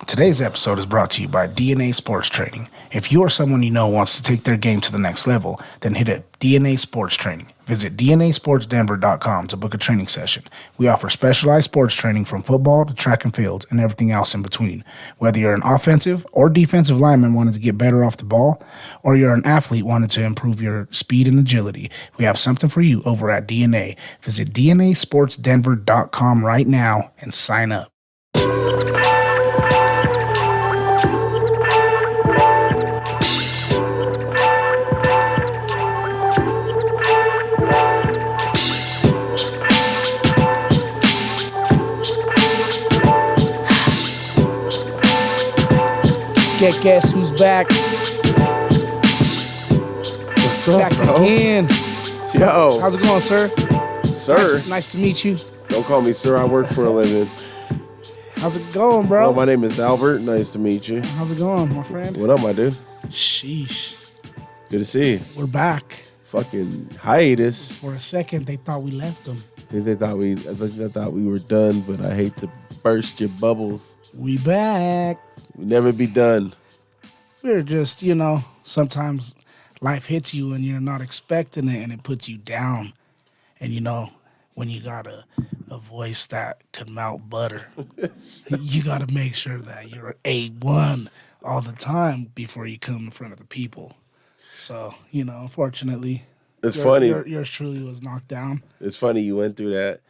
Today's episode is brought to you by DNA Sports Training. If you or someone you know wants to take their game to the next level, then hit up DNA Sports Training. Visit DNASportsDenver.com to book a training session. We offer specialized sports training from football to track and field and everything else in between. Whether you're an offensive or defensive lineman wanting to get better off the ball, or you're an athlete wanting to improve your speed and agility, we have something for you over at DNA. Visit DNASportsDenver.com right now and sign up. Guess who's back? What's up, Back bro? again. Yo, How's it going, sir? sir. Nice to meet you. Don't call me sir. I work for a living. How's it going, bro? Well, my name is Albert. Nice to meet you. How's it going, my friend? What up, my dude? Sheesh. Good to see you. We're back. Fucking hiatus. For a second, they thought we left them. They thought we were done, but I hate to burst your bubbles. We back. We never be done. We're just, sometimes life hits you and you're not expecting it and it puts you down. And, when you got a voice that could melt butter, you got to make sure that you're A1 all the time before you come in front of the people. So, unfortunately, It's funny. Yours truly was knocked down. It's funny you went through that.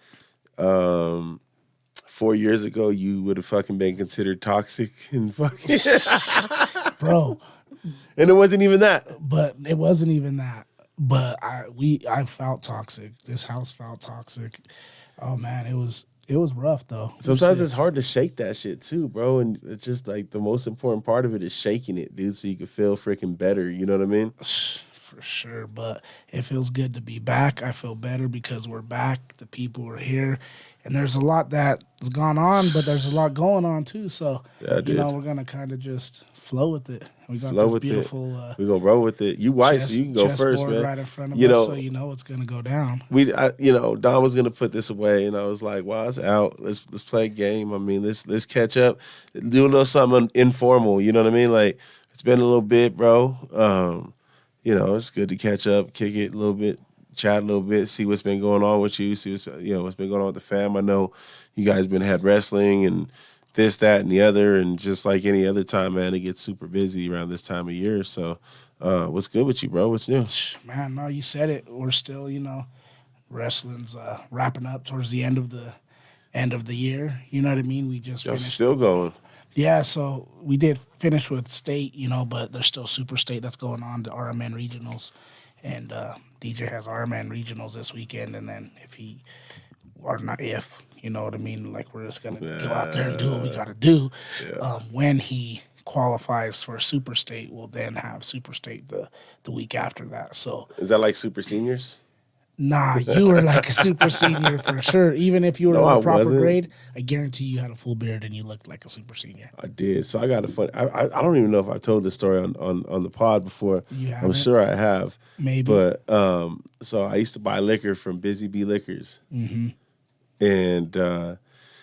4 years ago, you would have fucking been considered toxic and fucking. Bro, And it wasn't even that. but it wasn't even that. But I felt toxic. This house felt toxic. Oh man, it was rough though. Sometimes it's hard to shake that shit too, bro. And it's just like the most important part of it is shaking it, dude, so you can feel freaking better. You know what I mean? For sure, but it feels good to be back. I feel better because we're back. The people are here, and there's a lot that's gone on, but there's a lot going on too. So, Yeah, dude. we're gonna kind of just flow with it. We got Flow this with beautiful it. We're gonna roll with it. You white, so you can go first, chessboard man. right in front of You us, know- so you know it's gonna go down. Don was gonna put this away, and I was like, "Well, it's out. Let's play a game. I mean, let's catch up, do a little something informal. You know what I mean? Like it's been a little bit, bro. It's good to catch up, kick it a little bit, chat a little bit, see what's been going on with you, see what's been going on with the fam. I know you guys been had wrestling and this, that, and the other, and just like any other time, man, it gets super busy around this time of year. So, what's good with you, bro? What's new? Man, no, you said it. We're still, wrestling's wrapping up towards the end of the year. You know what I mean? We just Yo, finished. still going. Yeah, so we did finish with state, but there's still super state that's going on, the RMN regionals, and DJ has RMN regionals this weekend, and then you know what I mean, like we're just gonna go out there and do what we gotta do. Yeah. When he qualifies for super state, we'll then have super state the week after that. So Is that like super seniors? nah, you were like a super senior for sure. Even if you were No, in I the proper wasn't. grade, I guarantee you had a full beard and you looked like a super senior. I did. So I got a fun. I don't even know if I told this story on the pod before. You I'm haven't? sure I have. Maybe. But so I used to buy liquor from Busy Bee Liquors, and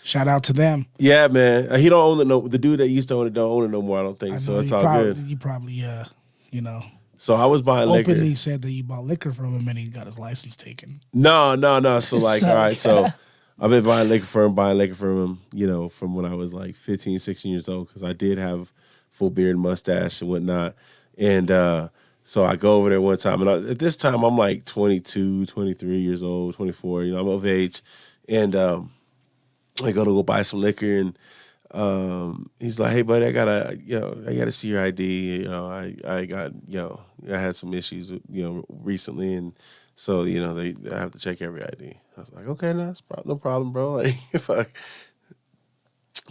Shout out to them. yeah, man, he don't own it. No, the dude that used to own it don't own it no more. I don't think I so. know It's you all probably, good. You probably, So I was buying liquor. openly said that you bought liquor from him and he got his license taken. No. So like, So- all right, so I've been buying liquor from him, from when I was like 15, 16 years old, because I did have full beard, mustache, and whatnot. And so I go over there one time, and at this time I'm like 22, 23 years old, 24. I'm of age, and I go buy some liquor, and he's like, "Hey, buddy, I gotta see your ID. I got, I had some issues, recently, and so, I have to check every ID." I was like, "Okay, no, no problem, bro." Like, if I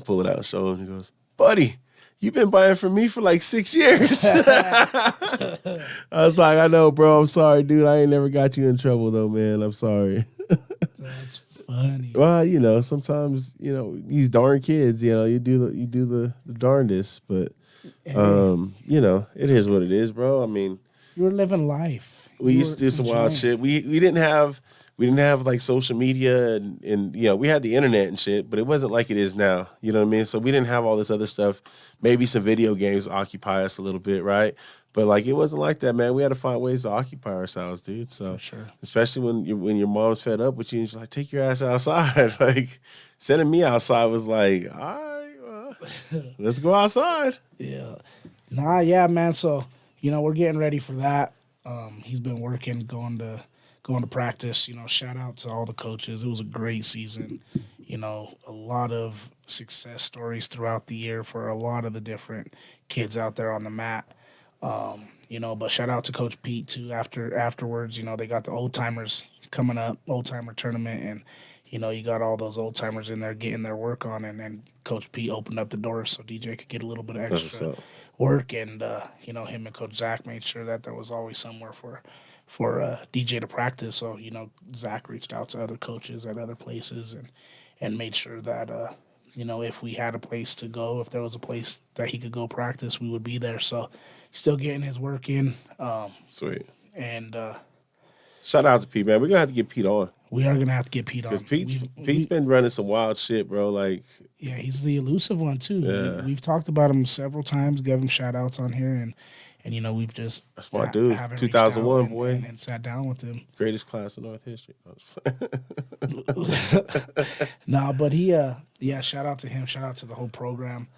pull it out, show him, he goes, "Buddy, you've been buying from me for like 6 years." I was like, "I know, bro. I'm sorry, dude. I ain't never got you in trouble, though, man. I'm sorry." That's funny. Well, sometimes, these darn kids, you do the darndest, but it is what it is, bro. I mean, You were living life. we used to do some wild shit. We didn't have we didn't have like social media and we had the internet and shit, but it wasn't like it is now. You know what I mean? So we didn't have all this other stuff. Maybe some video games occupy us a little bit, right? But like it wasn't like that, man. We had to find ways to occupy ourselves, dude. So For sure. especially when your mom's fed up with you and she's like, take your ass outside. Like sending me outside was like, all right, well, let's go outside. Yeah. Nah, yeah, man. So, we're getting ready for that. He's been working, going to practice. Shout out to all the coaches. It was a great season. A lot of success stories throughout the year for a lot of the different kids out there on the mat. But shout out to Coach Pete too. Afterwards, they got the old timers coming up, old timer tournament, and you got all those old timers in there getting their work on, and then Coach Pete opened up the doors so DJ could get a little bit of That's what's extra up. work, and him and Coach Zach made sure that there was always somewhere for DJ to practice. So Zach reached out to other coaches at other places and made sure that if we had a place to go, if there was a place that he could go practice, we would be there. So he's still getting his work in, Sweet. and Shout out to Pete, man. We're gonna have to get Pete on. we are gonna have to get Pete on. Because Pete's been running some wild shit, bro. Like, Yeah, he's the elusive one too. Yeah. We've talked about him several times, gave him shout outs on here, and we've just that's my dude. haven't reached 2001, out boy. and sat down with him. Greatest class in North history. No, I'm just playing. No, but he shout out to him, shout out to the whole program.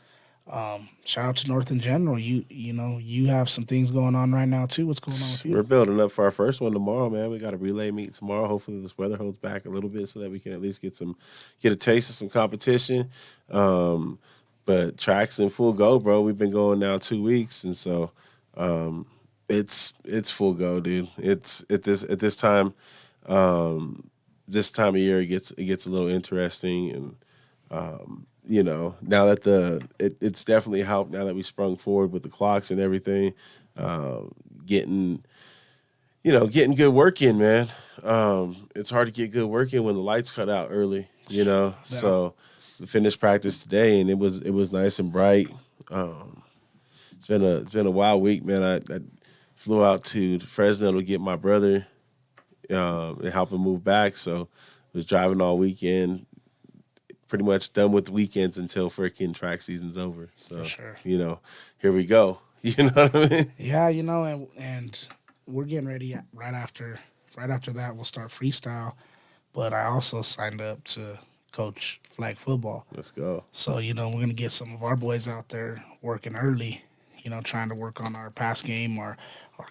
Shout out to North in general. You have some things going on right now too. What's going on with We're you? building up for our first one tomorrow, man. We got a relay meet tomorrow. Hopefully this weather holds back a little bit so that we can at least get a taste of some competition. But track's in full go, bro. We've been going now 2 weeks, and so it's full go, dude. It's at this time of year it gets a little interesting, and now that it's definitely helped now that we sprung forward with the clocks and everything, getting good work in, man. It's hard to get good work in when the lights cut out early, So we finished practice today and it was nice and bright. It's been a wild week, man. I flew out to Fresno to get my brother and help him move back, so was driving all weekend. Pretty much done with the weekends until freaking track season's over. So, For sure. Here we go. You know what I mean? Yeah, and we're getting ready right after that. We'll start freestyle, but I also signed up to coach flag football. Let's go. So we're gonna get some of our boys out there working early. Trying to work on our pass game, our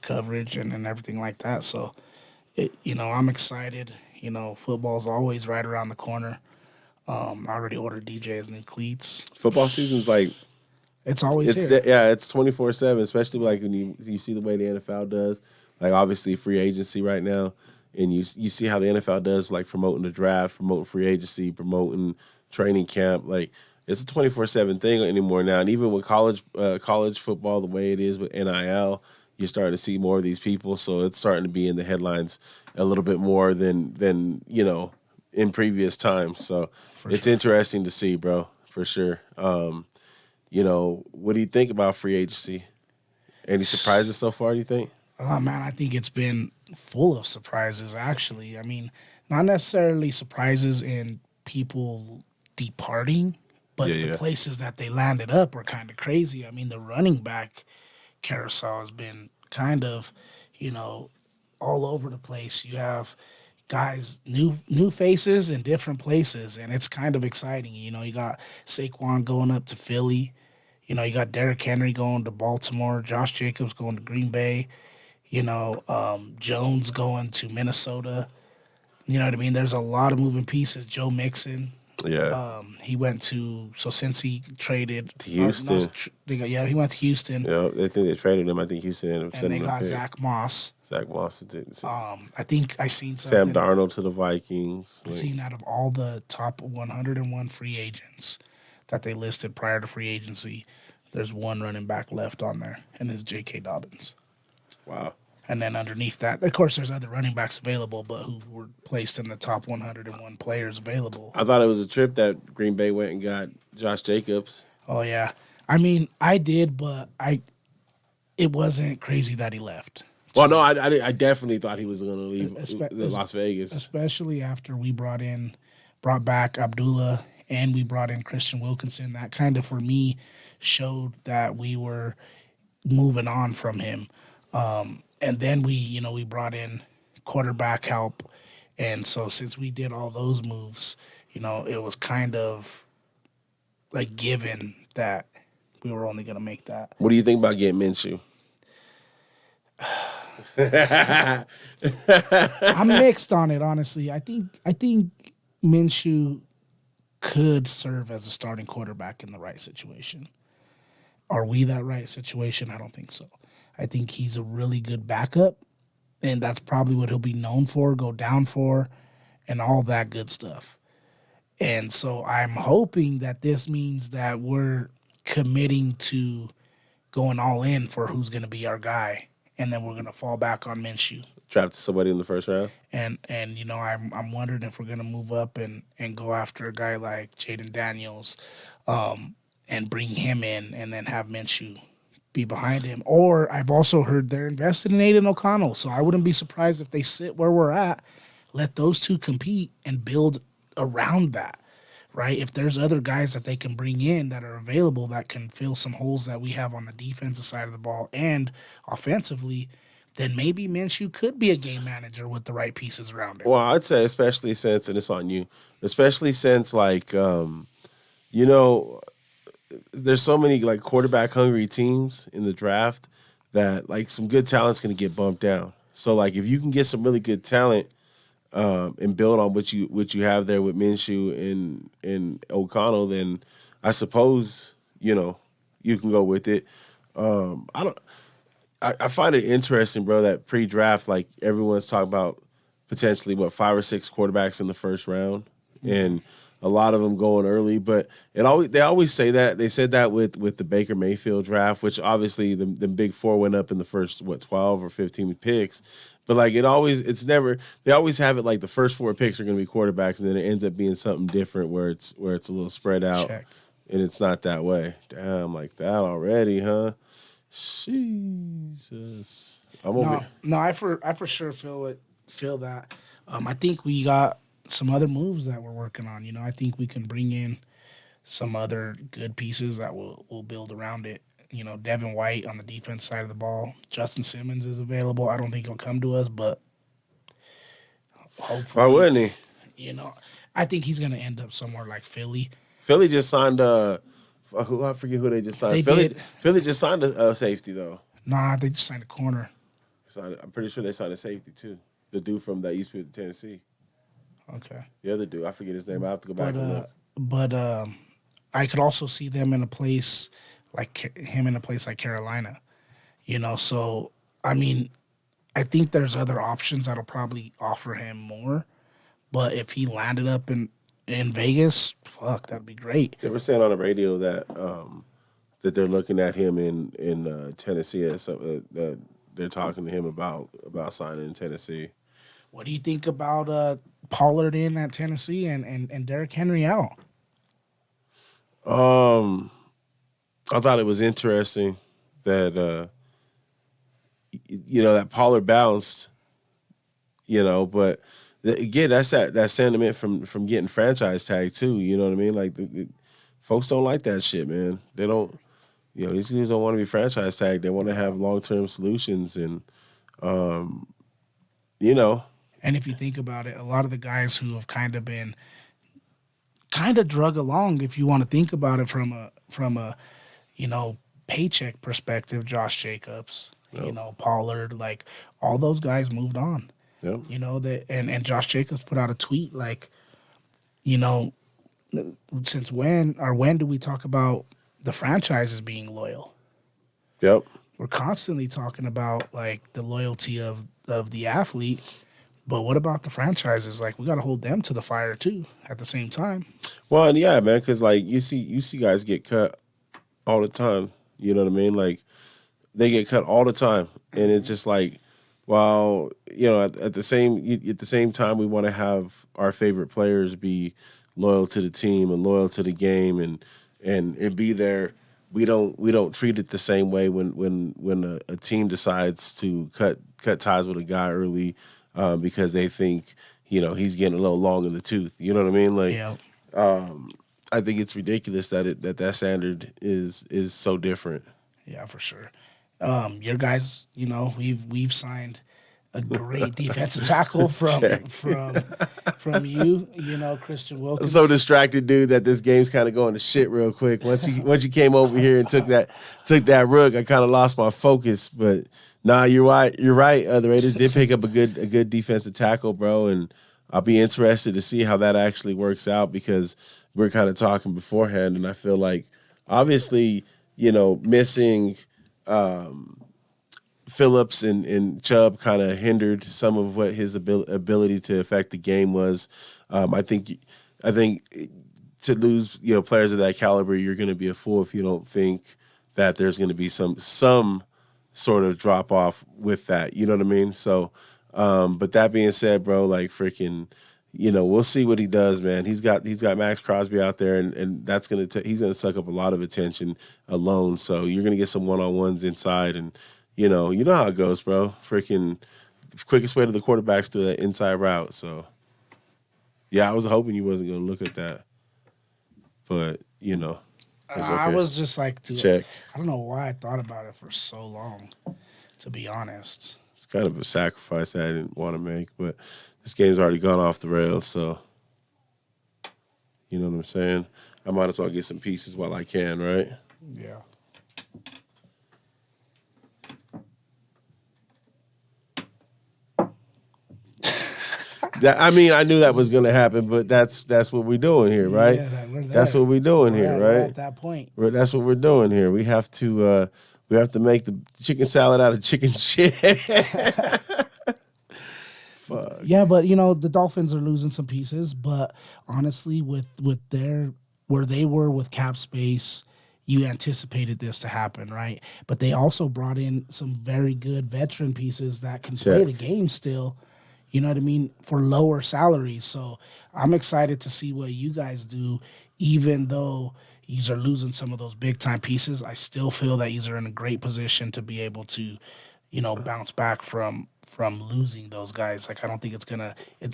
coverage, and everything like that. So, I'm excited. Football's always right around the corner. I already ordered DJ's new cleats. Football season's like It's always it's here. it's 24/7, especially like when you see the way the NFL does. Like obviously free agency right now, and you see how the NFL does, like promoting the draft, promoting free agency, promoting training camp. Like it's a 24/7 thing anymore now. And even with college football, the way it is with NIL, you're starting to see more of these people. So it's starting to be in the headlines a little bit more than in previous times. So it's interesting to see, bro, for sure. What do you think about free agency? Any surprises so far, do you think? Oh, man, I think it's been full of surprises, actually. I mean, not necessarily surprises in people departing, but the places that they landed up are kind of crazy. I mean, the running back carousel has been kind of, all over the place. You have guys, new faces in different places, and it's kind of exciting. You got Saquon going up to Philly. You got Derrick Henry going to Baltimore, Josh Jacobs going to Green Bay, Jones going to Minnesota. You know what I mean? There's a lot of moving pieces. Joe Mixon, Yeah. he went to, so since he traded To Houston. he went to Houston, Yeah, they think they traded him. I think Houston ended up and sending they him a got pick. Zach Moss. Zach Moss did. I think I seen something. Sam Darnold to the Vikings. I've seen out of all the top 101 free agents that they listed prior to free agency, there's one running back left on there, and it's J.K. Dobbins. Wow. And then underneath that, of course, there's other running backs available, but who were placed in the top 101 players available. I thought it was a trip that Green Bay went and got Josh Jacobs. Oh, yeah. I mean, I did, but it wasn't crazy that he left, Well, no, I definitely thought he was going to leave Espe- Las Vegas. especially after we brought back Abdullah and we brought in Christian Wilkinson. That kind of for me showed that we were moving on from him. And then we brought in quarterback help, and so since we did all those moves, it was kind of like given that we were only going to make that. What do you think about getting Minshew? I'm mixed on it, honestly. I think Minshew could serve as a starting quarterback in the right situation. Are we that right situation? I don't think so. I think he's a really good backup, and that's probably what he'll be known for, go down for, and all that good stuff. And so I'm hoping that this means that we're committing to going all in for who's going to be our guy, and then we're going to fall back on Minshew. Drafted somebody in the first round? And I'm wondering if we're going to move up and go after a guy like Jaden Daniels, and bring him in, and then have Minshew be behind him. Or I've also heard they're invested in Aiden O'Connell, so I wouldn't be surprised if they sit where we're at, let those two compete, and build around that, right? If there's other guys that they can bring in that are available that can fill some holes that we have on the defensive side of the ball and offensively, then maybe Minshew could be a game manager with the right pieces around him. Well, I'd say especially since, and it's on you, especially since there's so many like quarterback hungry teams in the draft that like some good talent's going to get bumped down. So like if you can get some really good talent and build on what you have there with Minshew and O'Connell, then I suppose you can go with it. I find it interesting, bro, that pre-draft like everyone's talking about potentially 5 or 6 quarterbacks in the first round, and a lot of them going early. But they always say that. They said that with the Baker Mayfield draft, which obviously the big four went up in the first 12 or 15 picks. But like they always have it like the first 4 picks are going to be quarterbacks, and then it ends up being something different where it's a little spread out. Check. And it's not that way. Damn, like that already, huh? Jesus, I'm over here. No, I for sure feel that. I think we got some other moves that we're working on. I think we can bring in some other good pieces that will build around it. Devin White on the defense side of the ball. Justin Simmons is available. I don't think he'll come to us, but hopefully. Why wouldn't he? I think he's going to end up somewhere like Philly. Philly just signed I forget who they just signed. Philly just signed a safety though. Nah, they just signed a corner. I'm pretty sure they signed a safety too. The dude from that used to be with Tennessee. Okay. The other dude, I forget his name. I have to go back and look. But I could also see them in a place like Carolina. So I mean, I think there's other options that'll probably offer him more. But if he landed up in Vegas, fuck, that'd be great. They were saying on the radio that they're looking at him in Tennessee as something that they're talking to him about signing in Tennessee. What do you think about Pollard in at Tennessee and Derrick Henry out? I thought it was interesting that that Pollard bounced, but again, that's that sentiment from getting franchise tagged too. You know what I mean? Like folks don't like that shit, man. They don't. These dudes don't want to be franchise tagged. They want to have long-term solutions, and And if you think about it, a lot of the guys who have kind of been drug along, if you want to think about it from a paycheck perspective, Josh Jacobs, Pollard, like all those guys moved on. Yep. And Josh Jacobs put out a tweet like, since when do we talk about the franchises being loyal? Yep. We're constantly talking about like the loyalty of the athlete, but what about the franchises? Like we got to hold them to the fire too at the same time. Well, and yeah, man, because like you see guys get cut all the time. You know what I mean? Like they get cut all the time, and it's just like, well, at the same time, we want to have our favorite players be loyal to the team and loyal to the game and be there we don't treat it the same way when a team decides to cut ties with a guy early because they think he's getting a little long in the tooth. You know what I mean? Like Yeah. I think it's ridiculous that standard is so different. Yeah, for sure. Your guys, we've signed a great defensive tackle Check. from you, Christian I'm Wilkins. so distracted, dude, that this game's kind of going to shit real quick. Once you came over here and took that rug, I kind of lost my focus. But nah, you're right. You're right. The Raiders did pick up a good defensive tackle, bro, and I'll be interested to see how that actually works out because we're kind of talking beforehand, and I feel like obviously, missing Phillips and Chubb kind of hindered some of what his ability to affect the game was. I think to lose players of that caliber, you're going to be a fool if you don't think that there's going to be some sort of drop off with that. You know what I mean? So, but that being said, bro, like freaking. We'll see what he does, man. He's got Max Crosby out there, and that's he's gonna suck up a lot of attention alone. So you're gonna get some one-on-ones inside, and you know how it goes, bro. Freaking quickest way to the quarterback's through that inside route. So yeah, I was hoping you wasn't gonna look at that, but it's okay. I was just like, Check. I don't know why I thought about it for so long, to be honest. It's kind of a sacrifice that I didn't want to make, but this game's already gone off the rails, so you know what I'm saying? I might as well get some pieces while I can, right? Yeah. I knew that was going to happen, but that's what we're doing here, right? Yeah, that's what we're doing here, we're right? at that point. That's what we're doing here. We have to make the chicken salad out of chicken shit. Fuck. Yeah, but the Dolphins are losing some pieces, but honestly, with their where they were with cap space, you anticipated this to happen, right? But they also brought in some very good veteran pieces that can play the game still. You know what I mean? For lower salaries. So I'm excited to see what you guys do, even though you are losing some of those big time pieces. I still feel that you are in a great position to be able to, bounce back from losing those guys. Like I don't think it's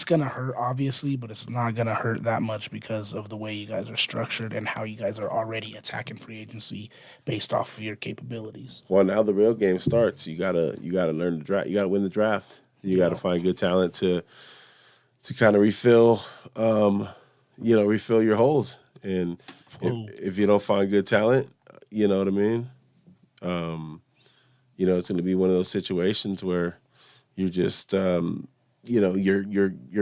gonna hurt obviously, but it's not gonna hurt that much because of the way you guys are structured and how you guys are already attacking free agency based off of your capabilities. Well, now the real game starts. You gotta learn the draft. You gotta win the draft. You gotta find good talent to kind of refill your holes. And if you don't find good talent, you know what I mean. It's going to be one of those situations where you're just, you're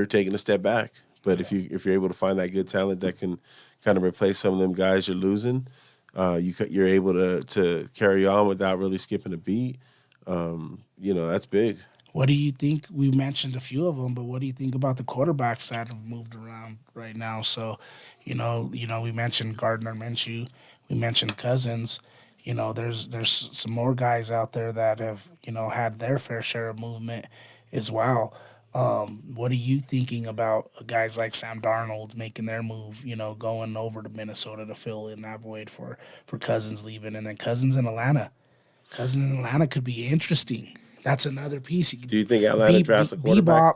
taking a step back. But if you're able to find that good talent that can kind of replace some of them guys you're losing, you're able to carry on without really skipping a beat. That's big. What do you think? We mentioned a few of them, but what do you think about the quarterbacks that have moved around right now? So, we mentioned Gardner Minshew, we mentioned Cousins. There's some more guys out there that have had their fair share of movement as well. What are you thinking about guys like Sam Darnold making their move? Going over to Minnesota to fill in that void for Cousins leaving, and then Cousins in Atlanta. Cousins in Atlanta could be interesting. That's another piece. Do you think Atlanta drafts a quarterback?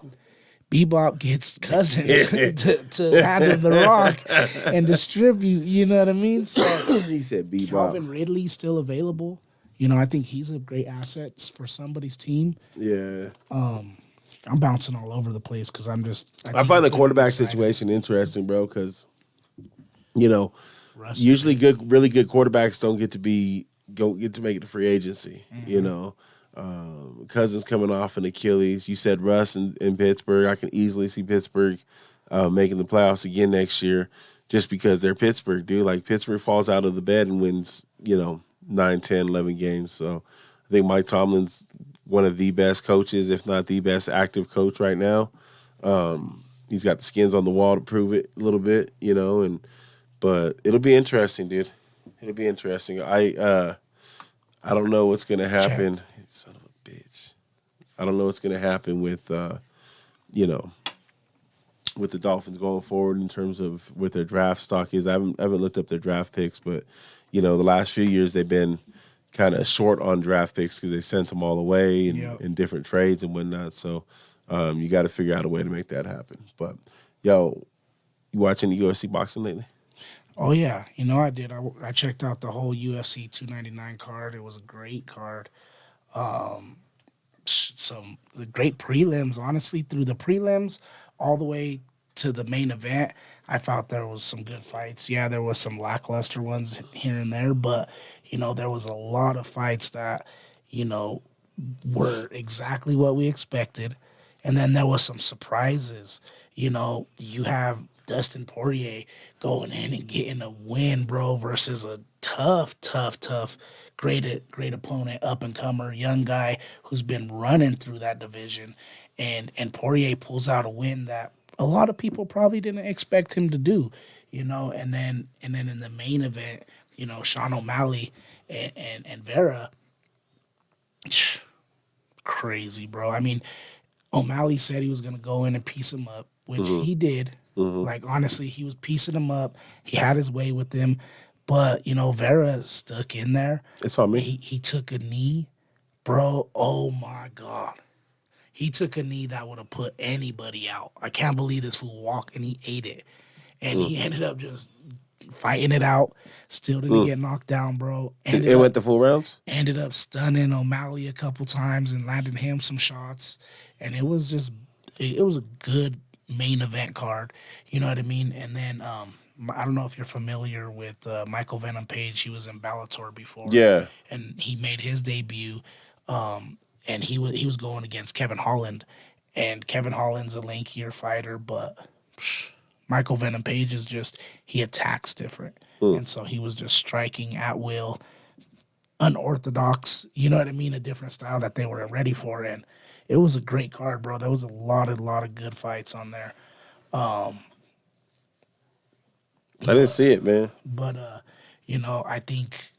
Bebop gets Cousins to hand him the rock and distribute. You know what I mean? So he said Bebop. Calvin Ridley's still available. I think he's a great asset for somebody's team. Yeah. I'm bouncing all over the place because I find the quarterback situation interesting, bro, because usually really good quarterbacks don't get to make it to free agency. Mm-hmm. Cousins coming off an Achilles. You said Russ in Pittsburgh. I can easily see Pittsburgh making the playoffs again next year just because they're Pittsburgh, dude. Like, Pittsburgh falls out of the bed and wins, 9, 10, 11 games. So I think Mike Tomlin's one of the best coaches, if not the best active coach right now. He's got the skins on the wall to prove it a little bit, but it'll be interesting, dude. It'll be interesting. I don't know what's going to happen. Son of a bitch. I don't know what's going to happen with, with the Dolphins going forward in terms of what their draft stock is. I haven't looked up their draft picks, but the last few years they've been kind of short on draft picks because they sent them all away Yep. in different trades and whatnot. So you got to figure out a way to make that happen. But yo, you watching the UFC boxing lately? Oh yeah, I did. I checked out the whole UFC 299 card. It was a great card. Some the great prelims. Honestly, through the prelims all the way to the main event, I thought there was some good fights. Yeah, there was some lackluster ones here and there, but there was a lot of fights that were exactly what we expected, and then there was some surprises. You have Dustin Poirier going in and getting a win, bro, versus a tough, great opponent, up and comer, young guy who's been running through that division, and Poirier pulls out a win that a lot of people probably didn't expect him to do, and then in the main event, Sean O'Malley and Vera, crazy, bro. I mean, O'Malley said he was gonna go in and piece him up, which he did. Like honestly, he was piecing him up. He had his way with him, but Vera stuck in there. It's on me. He took a knee, bro. Oh my god, he took a knee that would have put anybody out. I can't believe this fool walked and he ate it, and he ended up just fighting it out. Still didn't get knocked down, bro. It went the full rounds? Ended up stunning O'Malley a couple times and landing him some shots. And it was a good main event card. You know what I mean? And then I don't know if you're familiar with Michael Venom Page. He was in Bellator before. Yeah. And he made his debut. And he was going against Kevin Holland. And Kevin Holland's a lankier fighter, but Michael Venom Page is he attacks different. And so he was just striking at will, unorthodox, you know what I mean? A different style that they were ready for. And it was a great card, bro. There was a lot of good fights on there. I didn't see it, man. But I think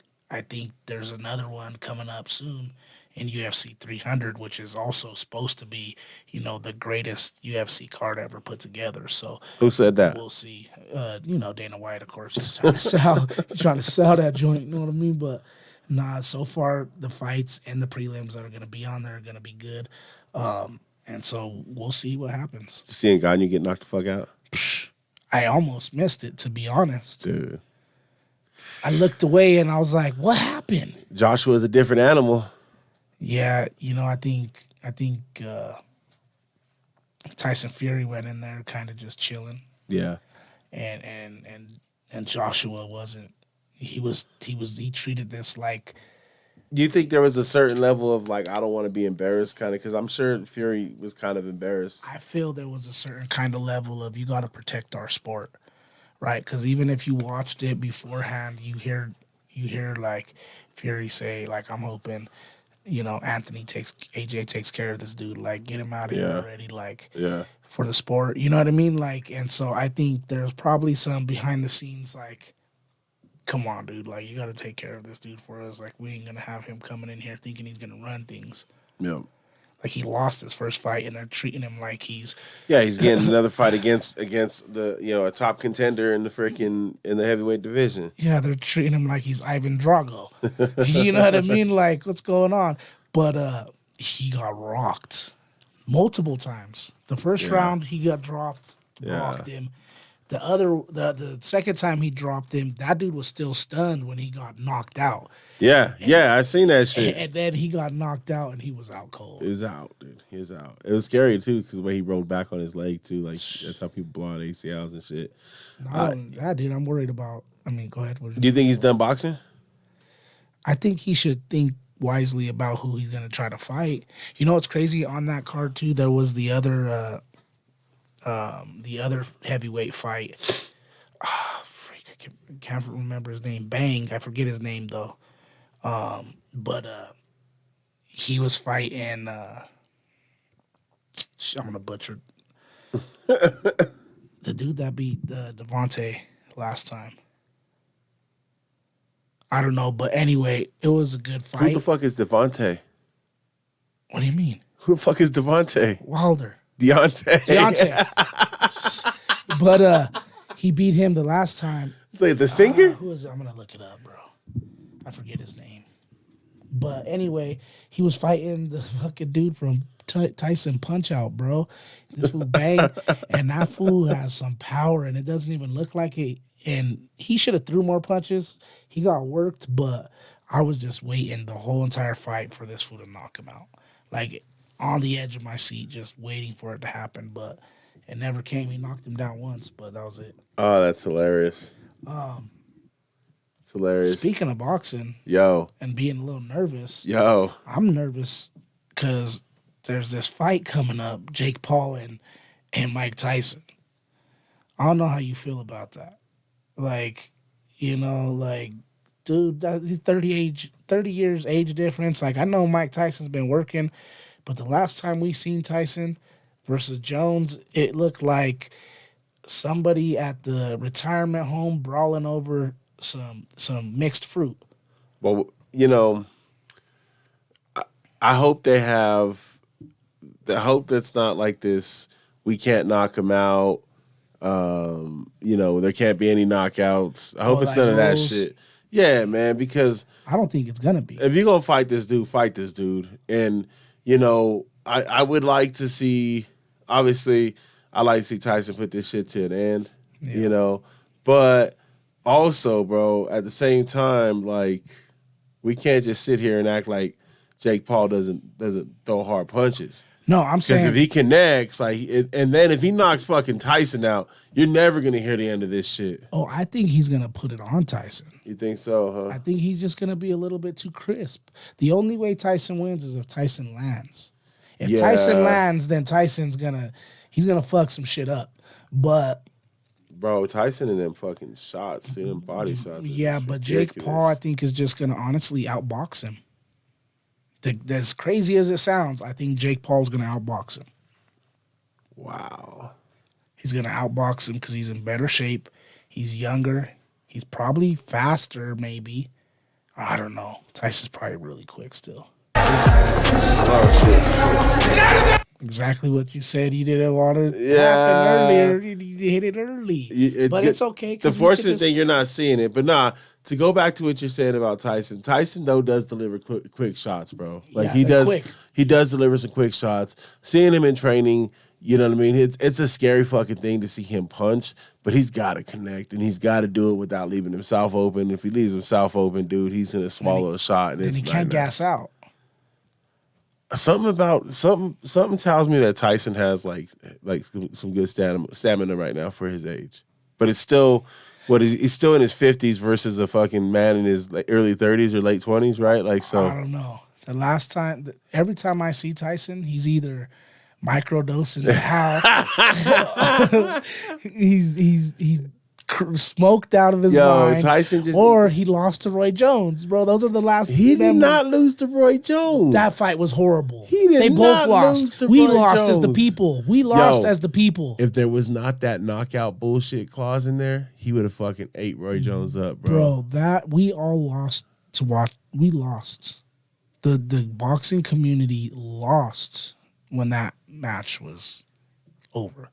there's another one coming up soon in UFC 300, which is also supposed to be, the greatest UFC card ever put together. So who said that? We'll see. Dana White, of course, is trying to sell that joint. You know what I mean? But nah, so far the fights and the prelims that are going to be on there are going to be good. And so we'll see what happens. Seeing Ganya get knocked the fuck out? I almost missed it, to be honest. Dude. I looked away and I was like, what happened? Joshua's a different animal. Yeah, I think Tyson Fury went in there kind of just chilling. Yeah. And Joshua wasn't. He treated this like. Do you think there was a certain level of like, I don't want to be embarrassed kind of, because I'm sure Fury was kind of embarrassed. I feel there was a certain kind of level of, you got to protect our sport, right? Because even if you watched it beforehand, you hear like Fury say like, I'm hoping, AJ takes care of this dude, like get him out of here already, like for the sport, you know what I mean? Like, and so I think there's probably some behind the scenes like, come on, dude, like you got to take care of this dude for us. Like we ain't gonna have him coming in here thinking he's gonna run things. Yeah. Like he lost his first fight and they're treating him like he's getting another fight against the a top contender in the heavyweight division. Yeah, they're treating him like he's Ivan Drago. You know what I mean? Like what's going on? But he got rocked multiple times. The first round he got rocked him. The second time he dropped him, that dude was still stunned when he got knocked out. I seen that shit. And then he got knocked out and he was out cold. He was out, dude. He was out. It was scary too because the way he rolled back on his leg too. Like that's how people blow out ACLs and shit. Dude, I'm worried about. I mean, go ahead. Do you think he's done boxing? I think he should think wisely about who he's gonna try to fight. You know what's crazy on that card too? There was the other heavyweight fight. Freak, I can't remember his name. Bang, I forget his name though. But he was fighting. I'm gonna butcher the dude that beat Devontae last time. I don't know, but anyway, it was a good fight. Who the fuck is Devontae? What do you mean? Who the fuck is Devontae? Wilder. Deontay. But he beat him the last time. It's like the singer? Who is it? I'm gonna look it up, bro. I forget his name. But anyway, he was fighting the fucking dude from Tyson Punch Out, bro. This fool bang, and that fool has some power, and it doesn't even look like it. And he should have threw more punches. He got worked, but I was just waiting the whole entire fight for this fool to knock him out. Like on the edge of my seat, just waiting for it to happen. But it never came. He knocked him down once, but that was it. Oh, that's hilarious. It's hilarious. Speaking of boxing Yo. and being a little nervous, Yo. I'm nervous because there's this fight coming up, Jake Paul and Mike Tyson. I don't know how you feel about that. Like, you know, like, dude, he's 30 years age difference. Like, I know Mike Tyson's been working, but the last time we seen Tyson versus Jones, it looked like somebody at the retirement home brawling over some mixed fruit. Well, you know, I hope they have. I hope that's not like this. We can't knock him out. You know, there can't be any knockouts. I hope it's none of that shit. Yeah, man, because I don't think it's gonna be. If you're gonna fight this dude. And, you know, I would like to see, obviously, I like to see Tyson put this shit to an end, you know. But also, bro, at the same time, like, we can't just sit here and act like Jake Paul doesn't throw hard punches. No, I'm saying because if he connects, like, and then if he knocks fucking Tyson out, you're never gonna hear the end of this shit. Oh, I think he's gonna put it on Tyson. You think so, huh? I think he's just gonna be a little bit too crisp. The only way Tyson wins is if Tyson lands. If Tyson lands, then Tyson's gonna fuck some shit up. But bro, Tyson and them fucking shots, them body shots. Yeah, but Jake Paul, I think, is just gonna honestly outbox him. As crazy as it sounds, I think Jake Paul's going to outbox him. Wow. He's going to outbox him because he's in better shape. He's younger. He's probably faster, maybe. I don't know. Tyson's probably really quick still. Oh, shit. Exactly what you said. You didn't want to happen earlier. You hit it early. But it's okay. The fortunate thing, you're not seeing it. But nah, to go back to what you're saying about Tyson, though does deliver quick shots, bro. Like he does, quick. He does deliver some quick shots. Seeing him in training, you know what I mean. It's a scary fucking thing to see him punch, but he's got to connect and he's got to do it without leaving himself open. If he leaves himself open, dude, he's gonna swallow a shot. And then he can't gas out. Something tells me that Tyson has like some good stamina right now for his age, but it's still. He's still in his 50s versus a fucking man in his early 30s or late 20s, right? Like, so I don't know. The last time, every time I see Tyson, he's either microdosing how he's smoked out of his mind. Tyson or he lost to Roy Jones, bro. Those are the last. He did not lose to Roy Jones. That fight was horrible. They both lost. We lost as the people. We lost as the people. If there was not that knockout bullshit clause in there, he would have fucking ate Roy Jones up, bro. Bro, that we all lost to watch. We lost. The boxing community lost when that match was over.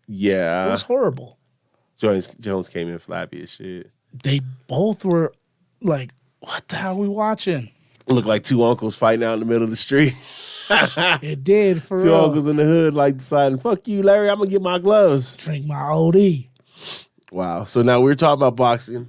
Yeah, it was horrible. Jones came in flappy as shit. They both were like, what the hell are we watching? It looked like two uncles fighting out in the middle of the street. It did, for two real. uncles in the hood like deciding, fuck you, Larry, I'm going to get my gloves. Drink my OD. Wow. So now we're talking about boxing.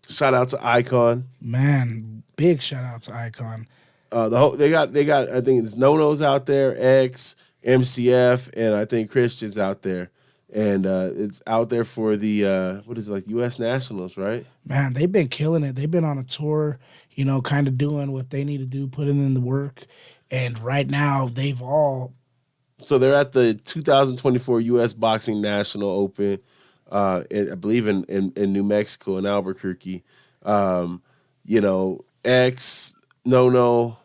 Shout out to Icon. Man, big shout out to Icon. They got I think it's No-No's out there, X, MCF, and I think Christian's out there. And it's out there for the, what is it, like U.S. Nationals, right? Man, they've been killing it. They've been on a tour, you know, kind of doing what they need to do, putting in the work. And right now, they've all... So they're at the 2024 U.S. Boxing National Open, I believe in New Mexico, in Albuquerque. You know, X, No-No,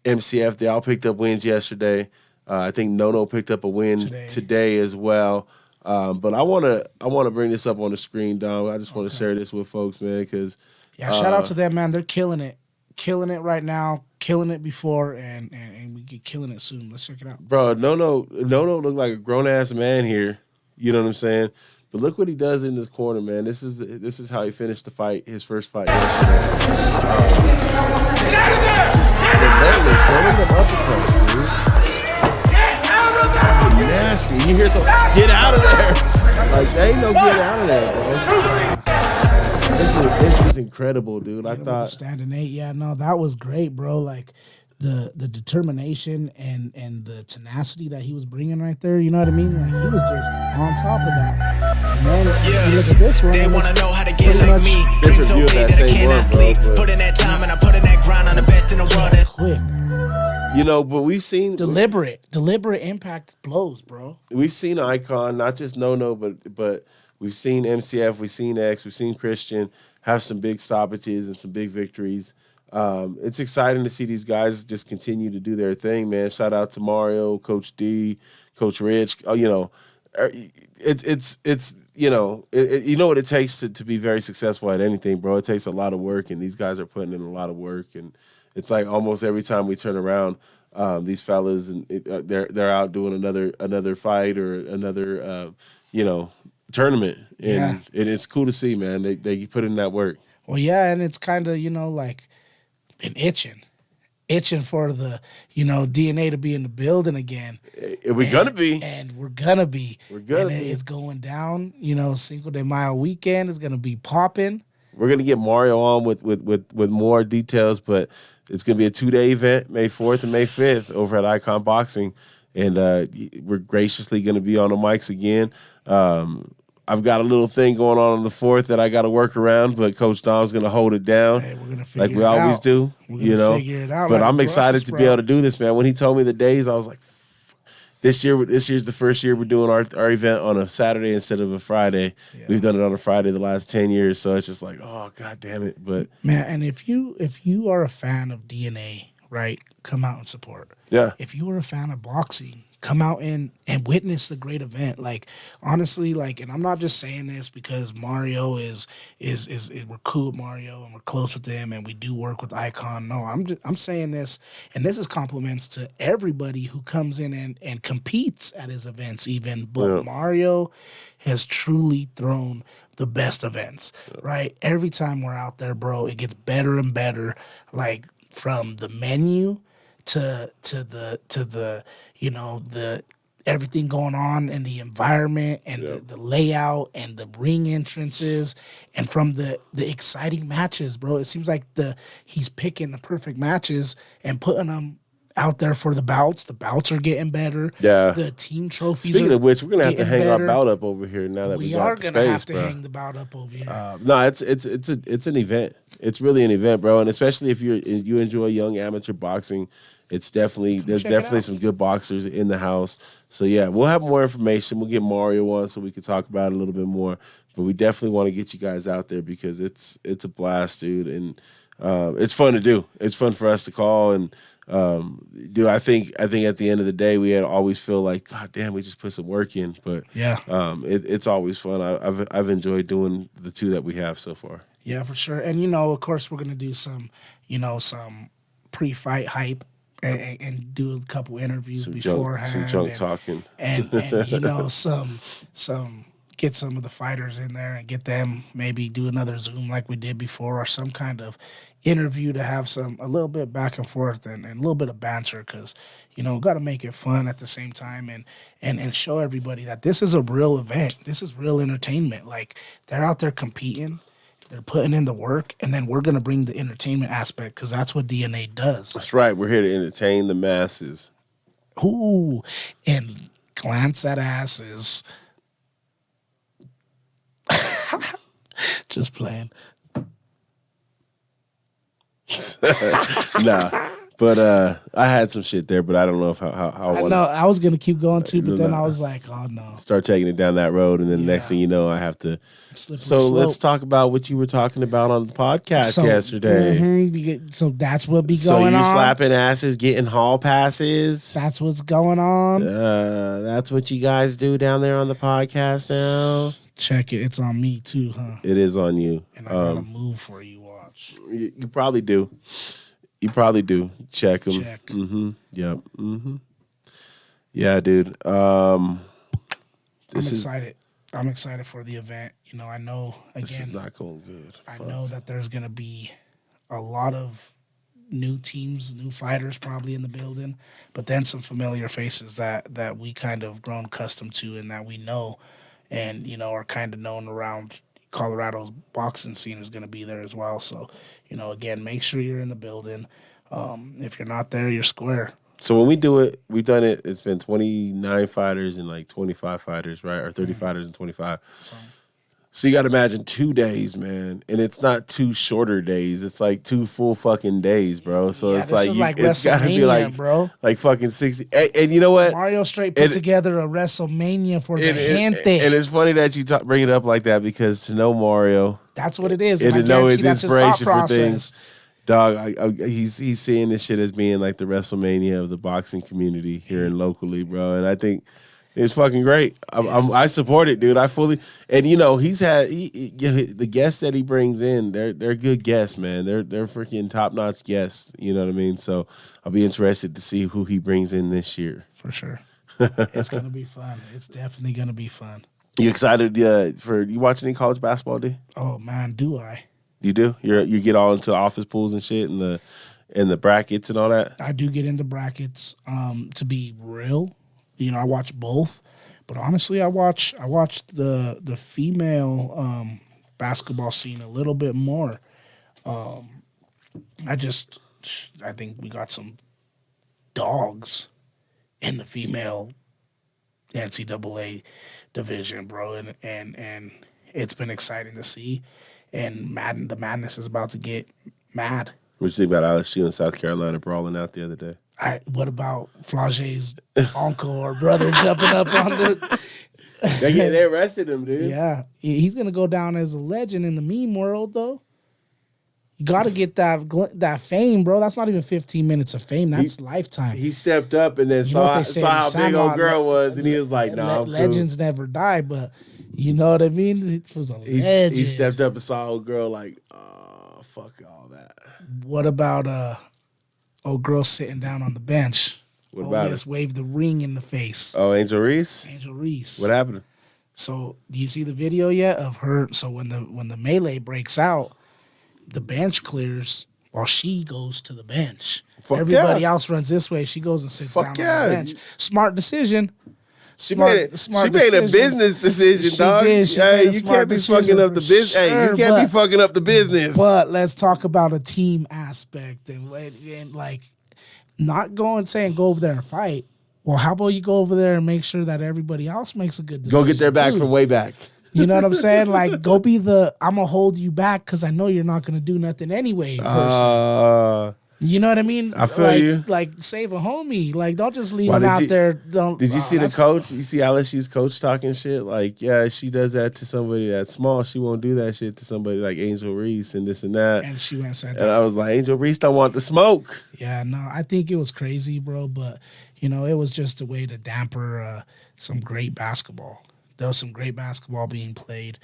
MCF, they all picked up wins yesterday. I think No-No picked up a win today as well. But I wanna bring this up on the screen, Dom. I just want to share this with folks, man, because shout out to them, man. They're killing it. killing it right now, killing it before, and we get killing it soon. Let's check it out. Bro, no look like a grown ass man here. You know what I'm saying? But look what he does in this corner, man. This is how he finished the fight, his first fight yesterday. Relentless, throwing them uppercuts, dude. Nasty. You hear some get out of there. Like they ain't no get out of there, bro. This is incredible, dude. I thought standing 8, yeah, no, that was great, bro. Like the determination and the tenacity that he was bringing right there, you know what I mean? Like he was just on top of that. And then you look at this one, they want to know how to get like me. Drink so big that I cannot sleep. Put in that time and I put in that grind on the best in the world. Quick. You know, but we've seen deliberate impact blows, bro. We've seen Icon, not just No, but we've seen MCF, we've seen X, we've seen Christian have some big stoppages and some big victories. It's exciting to see these guys just continue to do their thing, man. Shout out to Mario, Coach D, Coach Rich. You know, it's you know, you know what it takes to be very successful at anything, bro. It takes a lot of work, and these guys are putting in a lot of work. And it's like almost every time we turn around, these fellas and they're out doing another fight or another you know, tournament, and it's cool to see, man. They put in that work. Well, yeah, and it's kind of, you know, like been itching for the, you know, DNA to be in the building again. We're gonna be, and we're gonna be. It's going down. You know, Cinco de Mayo weekend is gonna be popping. We're gonna get Mario on with more details, but it's gonna be a 2-day event, May 4th and May 5th, over at Icon Boxing, and we're graciously gonna be on the mics again. I've got a little thing going on the 4th that I got to work around, but Coach Dom's going to hold it down, hey, we're gonna figure like we always do. You know, figure it out but like I'm excited to be able to do this, man. When he told me the days, I was like, this year's the first year we're doing our event on a Saturday instead of a Friday. Yeah. We've done it on a Friday the last 10 years, so it's just like, oh god damn it. But man, and if you are a fan of DNA, right, come out and support. Yeah. If you are a fan of boxing, come out and witness the great event. Like, honestly, like, and I'm not just saying this because Mario is we're cool with Mario and we're close with him and we do work with Icon. No, I'm saying this, and this is compliments to everybody who comes in and competes at his events even. But Mario has truly thrown the best events, right? Every time we're out there, bro, it gets better and better. Like, from the menu to the you know, the everything going on in the environment and the layout and the ring entrances, and from the exciting matches, bro. It seems like he's picking the perfect matches and putting them out there for the bouts. The bouts are getting better. Yeah. The team trophies. Speaking of which, we're gonna have to hang our bout up over here now that we got the space, bro. We are gonna have to hang the bout up over here. No, it's an event. It's really an event, bro, and especially if you enjoy young amateur boxing, there's definitely some good boxers in the house. So yeah, we'll have more information. We'll get Mario on so we can talk about it a little bit more. But we definitely want to get you guys out there because it's a blast, dude, and it's fun to do. It's fun for us to call and dude. I think at the end of the day, we always feel like, God damn, we just put some work in. But it's always fun. I've enjoyed doing the two that we have so far. Yeah, for sure. And, you know, of course, we're going to do some pre-fight hype and do a couple interviews beforehand. Some junk talking. And you know, some get some of the fighters in there and get them, maybe do another Zoom like we did before or some kind of interview to have a little bit back and forth and a little bit of banter because, you know, got to make it fun at the same time and show everybody that this is a real event. This is real entertainment. Like, they're out there competing. They're putting in the work, and then we're going to bring the entertainment aspect because that's what DNA does. That's right. We're here to entertain the masses. Ooh, and glance at asses. Just playing. Nah. But I had some shit there, but I don't know if how I know I was gonna keep going too, but then I was like, oh no. Start taking it down that road, and then the next thing you know, I have to. Let's talk about what you were talking about on the podcast yesterday. Mm-hmm, so that's what be going on. So you're on. slapping asses, getting hall passes. That's what's going on. That's what you guys do down there on the podcast now. Check it. It's on me too, huh? It is on you. And I gotta move for you. Watch. You probably do. You probably do. Check them. Check. Mm-hmm. Yep. Mm-hmm. Yeah, dude. I'm excited. I'm excited for the event. You know, I know, This is again, not going good. I Fuck. know that there's going to be a lot of new teams, new fighters probably in the building, but then some familiar faces that we kind of grown accustomed to and that we know and, you know, are kind of known around Colorado's boxing scene is going to be there as well. So, you know, again, make sure you're in the building. If you're not there, you're square. So when we do it, we've done it. It's been 29 fighters and like 25 fighters, right? Or 30 fighters and 25. So you got to imagine 2 days, man. And it's not 2 shorter days. It's like 2 full fucking days, bro. So Yeah, it's this like, is like it's got to be WrestleMania, like, bro. like fucking 60. And you know what? Mario Straight put And- together a WrestleMania for the And gente. it's funny that you bring it up like that because to know Mario, That's what it is. and I to know his guarantee that's his thought inspiration for process. things. Dog, he's seeing this shit as being like the WrestleMania of the boxing community here and locally, bro. And I think it's fucking great. I support it, dude. I fully, and you know, he's had the guests that he brings in. They're good guests, man. They're freaking top notch guests. You know what I mean? So I'll be interested to see who he brings in this year. For sure. It's going to be fun. It's definitely going to be fun. You excited for you watch any college basketball, dude? Oh, man, do I? You do? You get all into the office pools and shit and the brackets and all that? I do get into brackets. To be real, you know, I watch both. But honestly, I watch the female basketball scene a little bit more. I think we got some dogs in the female NCAA division, bro, and it's been exciting to see. And the madness is about to get mad. What you think about LSU and South Carolina brawling out the other day? What about Flage's uncle or brother jumping up on the? They arrested him, dude. Yeah, he's gonna go down as a legend in the meme world, though. You gotta get that fame, bro. That's not even 15 minutes of fame. That's lifetime. He stepped up and then You know what saw they say, how big old Sandlot, girl was, and he was like, "Nah, I'm cool." legends never die, but you know what I mean. It was a legend. He stepped up and saw old girl like, "Oh, fuck all that." What about old girl sitting down on the bench? What about Just it? waved the ring in the face. Oh, Angel Reese. Angel Reese. What happened? So do you see the video yet of her? So when the melee breaks out, the bench clears while she goes to the bench. Fuck Everybody yeah. else runs this way. She goes and sits Fuck down yeah. on the bench. Smart decision. She made a business decision, She did. did. She Hey, made a you smart can't be decision fucking up for the business. Hey, sure, you can't be but- fucking up the business. But let's talk about a team aspect and like not saying go over there and fight. Well, how about you go over there and make sure that everybody else makes a good decision? Go get their back too? from way back. You know what I'm saying? Like, go be I'm going to hold you back because I know you're not going to do nothing anyway, person. You know what I mean? I feel like, you. Like, save a homie. Like, don't just leave Why him did out you- there. Did you see the coach? You see LSU's coach talking shit? Like, yeah, she does that to somebody that's small. She won't do that shit to somebody like Angel Reese and this and that. And she went and said And that. I was like, Angel Reese don't want the smoke. Yeah, no, I think it was crazy, bro. But, you know, it was just a way to damper some great basketball. There was some great basketball being played.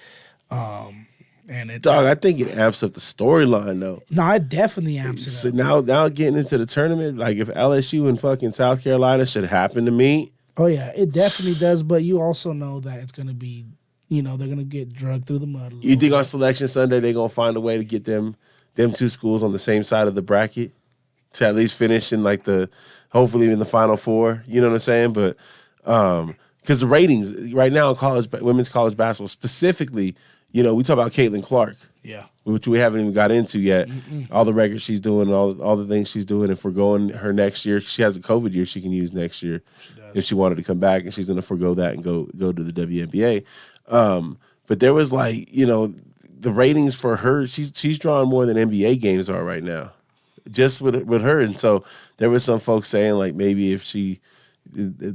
And it, Dog, I think it amps up the storyline though. no, it definitely amps So it up. now getting into the tournament, like if LSU and fucking South Carolina should happen to meet, Oh, yeah, it definitely does. But you also know that it's going to be, you know, they're going to get drugged through the mud. a you little think bit. on Selection Sunday they're gonna find a way to get them two schools on the same side of the bracket to at least finish in like hopefully in the Final Four. You know what I'm saying? But because the ratings right now in women's college basketball specifically, you know, we talk about Caitlin Clark. Yeah. Which we haven't even got into yet. All the records she's doing, all the things she's doing. If we're going her next year, she has a COVID year she can use next year if she wanted to come back, and she's going to forego that and go to the WNBA. But there was like, you know, the ratings for her, she's drawing more than NBA games are right now, just with her. And so there was some folks saying like maybe if the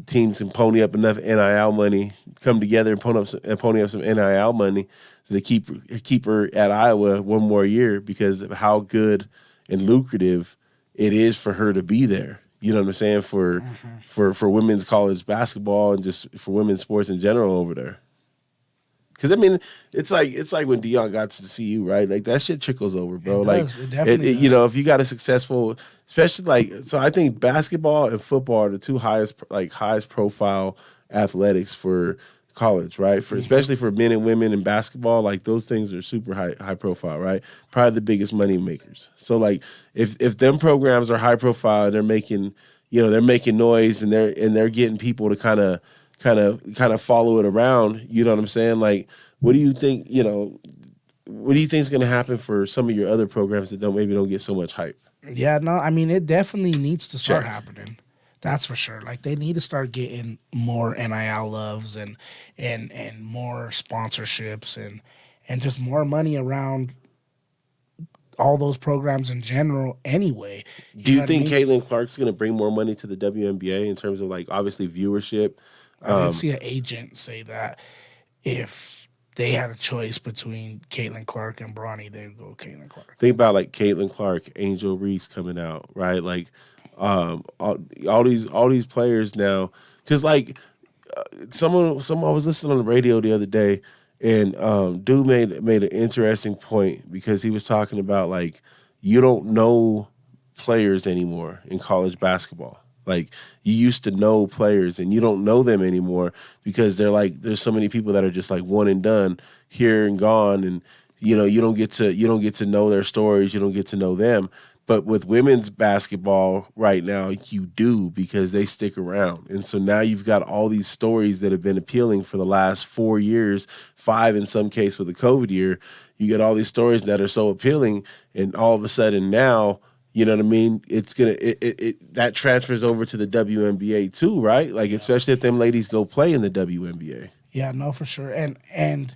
teams can pony up enough NIL money, come together and pony up some NIL money to keep her at Iowa one more year because of how good and lucrative it is for her to be there. You know what I'm saying? For women's college basketball and just for women's sports in general over there. Because I mean, it's like when Dion got to see you, right? Like that shit trickles over, bro. It Like does. It definitely you does. know, if you got a successful, especially like, so I think basketball and football are the two highest profile athletics for college, right? For especially for men and women in basketball, like those things are super high profile, right? Probably the biggest money makers. So like if them programs are high profile and they're making, you know, they're making noise and they're getting people to kind of follow it around, you know what I'm saying? Like what do you think, you know, what do you think is going to happen for some of your other programs that don't get so much hype? Yeah, no, I mean, it definitely needs to start Check. happening. That's for sure. Like they need to start getting more NIL loves and more sponsorships and just more money around all those programs in general anyway. Do you know what I think mean? Caitlin Clark's going to bring more money to the WNBA in terms of like obviously viewership? I did see an agent say that if they had a choice between Caitlin Clark and Bronny, they'd go Caitlin Clark. Think about like Caitlin Clark, Angel Reese coming out, right? Like all these players now, because like someone was listening on the radio the other day, and dude made an interesting point because he was talking about like you don't know players anymore in college basketball. Like you used to know players and you don't know them anymore because they're like there's so many people that are just like one and done, here and gone, and you know you don't get to know their stories, you don't get to know them. But with women's basketball right now, you do because they stick around. And so now you've got all these stories that have been appealing for the last 4 years, 5 in some case with the COVID year. You get all these stories that are so appealing, and all of a sudden now, you know what I mean? It's gonna that transfers over to the WNBA too, right? Like especially if them ladies go play in the WNBA. Yeah, no, for sure. And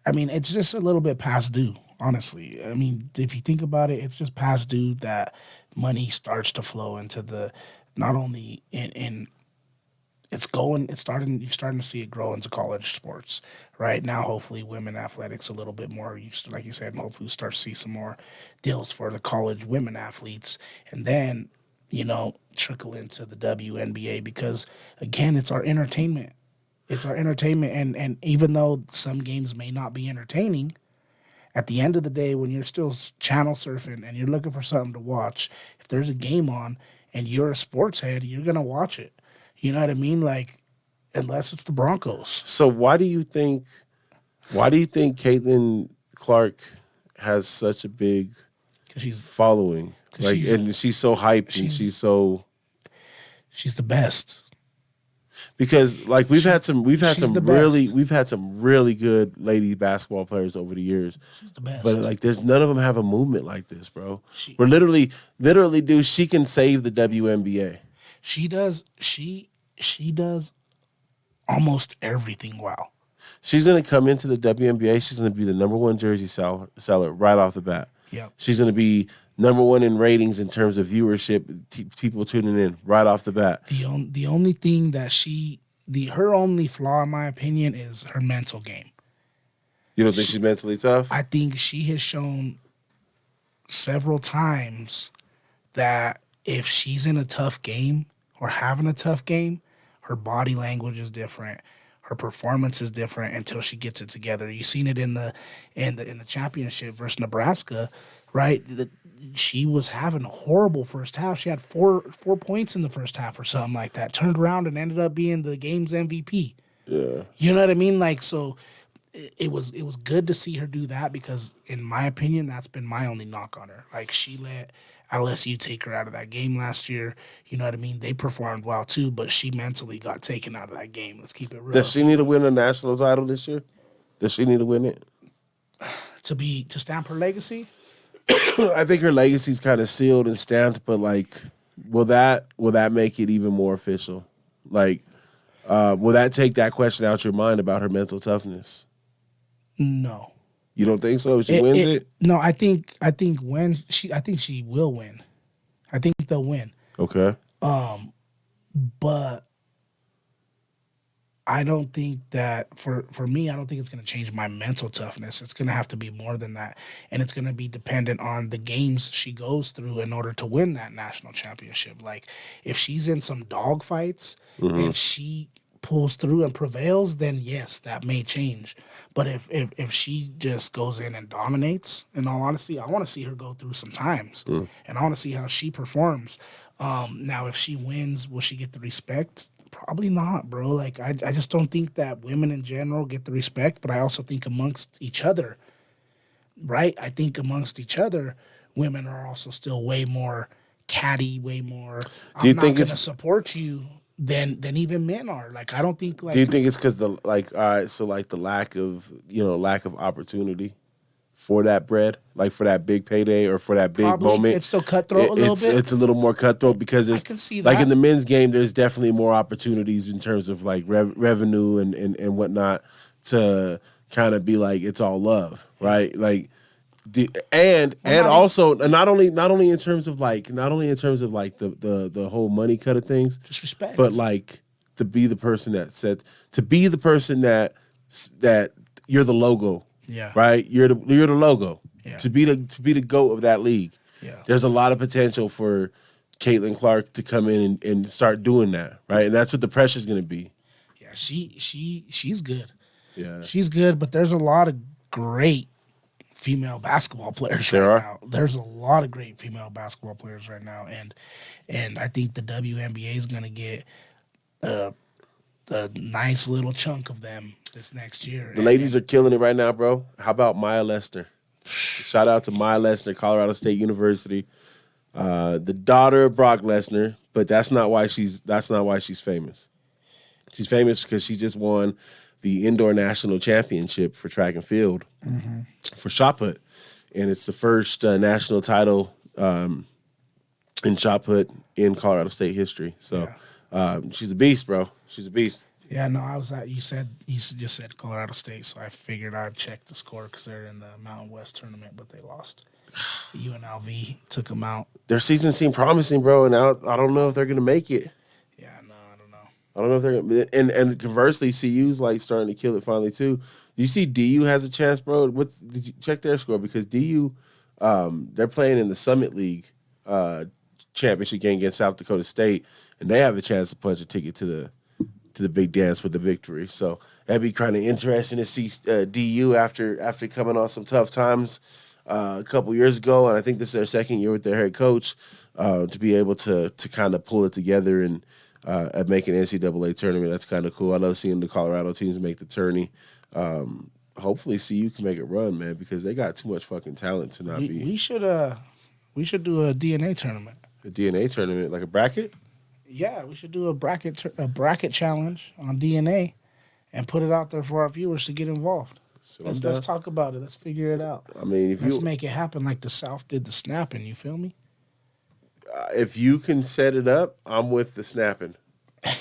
I mean, it's just a little bit past due, honestly. I mean, if you think about it, it's just past due that money starts to flow into the not only in you're starting to see it grow into college sports right now. Hopefully women athletics a little bit more used to, like you said, and hopefully we start to see some more deals for the college women athletes, and then trickle into the WNBA, because again, it's our entertainment. It's our entertainment, and even though some games may not be entertaining, at the end of the day, when you're still channel surfing and you're looking for something to watch, if there's a game on and you're a sports head, you're gonna watch it. You know what I mean? Like, unless it's the Broncos. So why do you think Caitlin Clark has such a big Because she's following? Like, and she's so hyped and she's the best. Because like we've had some the really good lady basketball players over the years. She's the best. But like there's none of them have a movement like this, bro. We're literally dude, she can save the WNBA. She does almost everything well. She's gonna come into the WNBA, she's gonna be the number one jersey seller right off the bat. Yep. She's gonna be number one in ratings in terms of viewership, people tuning in right off the bat. The only thing that her only flaw, in my opinion, is her mental game. You don't think she's mentally tough? I think she has shown several times that if she's in a tough game or having a tough game, her body language is different. Her performance is different until she gets it together. You've seen it in the championship versus Nebraska, right? She was having a horrible first half. She had four points in the first half or something like that. Turned around and ended up being the game's MVP. Yeah. You know what I mean? Like, so it was good to see her do that, because in my opinion, that's been my only knock on her. Like, she let LSU take her out of that game last year. You know what I mean? They performed well too, but she mentally got taken out of that game. Let's keep it real. Does she need to win a national title this year? Does she need to win it? To stamp her legacy? I think her legacy's kind of sealed and stamped, but like, will that make it even more official? Like, will that take that question out your mind about her mental toughness? No. You don't think so? If she wins it? No, I think she will win. I think they'll win. Okay. But I don't think that for me, I don't think it's going to change my mental toughness. It's going to have to be more than that. And it's going to be dependent on the games she goes through in order to win that national championship. Like, if she's in some dog fights and she pulls through and prevails, then yes, that may change. But if she just goes in and dominates, in all honesty, I want to see her go through some times, and I want to see how she performs. Now, if she wins, will she get the respect? Probably not, bro. Like I just don't think that women in general get the respect, but I also think amongst each other, right? I think amongst each other, women are also still way more catty, way more. Do you I'm think not it's gonna support you than even men are. Like I don't think like. Do you think it's because all right, so like the lack of opportunity for that bread, like for that big payday or for that big Probably. moment? It's still cutthroat a little bit. It's a little more cutthroat because there's can see like that. in the men's game, there's definitely more opportunities in terms of like revenue and whatnot to kind of be like it's all love, right? Like. Also not only in terms of like the whole money cut of things, Just respect. but like to be the person that you're the logo, Yeah. right? You're the logo. Yeah. To be the GOAT of that league. Yeah. There's a lot of potential for Caitlin Clark to come in and start doing that, right? And that's what the pressure's going to be. Yeah, she's good. Yeah. She's good, but there's a lot of great female basketball players There right are? now. There's a lot of great female basketball players right now, and I think the WNBA is going to get a nice little chunk of them this next year. The ladies are killing it right now, bro. How about Maya Lester? Shout out to Maya Lester, Colorado State University, the daughter of Brock Lesnar. But that's not why she's famous. She's famous because she just won the indoor national championship for track and field for shot put, and it's the first national title in shot put in Colorado State history. So she's a beast, bro. She's a beast. Yeah, no, I was at. You just said Colorado State, so I figured I'd check the score because they're in the Mountain West tournament, but they lost. UNLV took them out. Their season seemed promising, bro, and now I don't know if they're gonna make it. Yeah, no, I don't know. I don't know if they're gonna. And conversely, CU's like starting to kill it finally too. You see, DU has a chance, bro. Did you check their score? Because DU, they're playing in the Summit League championship game against South Dakota State, and they have a chance to punch a ticket to the big dance with the victory. So that'd be kind of interesting to see DU after coming on some tough times a couple years ago, and I think this is their second year with their head coach, to be able to kind of pull it together and make an NCAA tournament. That's kind of cool. I love seeing the Colorado teams make the tourney. Hopefully CU can make it run, man, because they got too much fucking talent to not be. We should do a DNA tournament. A DNA tournament, like a bracket? Yeah, we should do a bracket challenge on DNA and put it out there for our viewers to get involved. Let's talk about it. Let's figure it out. I mean, Let's make it happen like the South did the snapping. You feel me? If you can set it up, I'm with the snapping.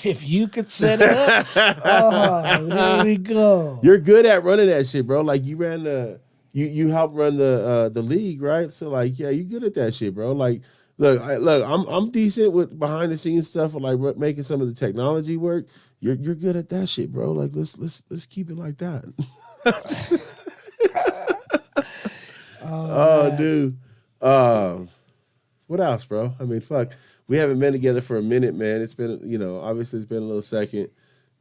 If you could set it up, oh, there we go. You're good at running that shit, bro. Like you ran you helped run the league, right? So like, yeah, you good at that shit, bro. Like, look, I'm decent with behind the scenes stuff, or like making some of the technology work. You're good at that shit, bro. Like let's keep it like that. Oh, dude. What else, bro? I mean, fuck. We haven't been together for a minute, man. It's been, obviously it's been a little second,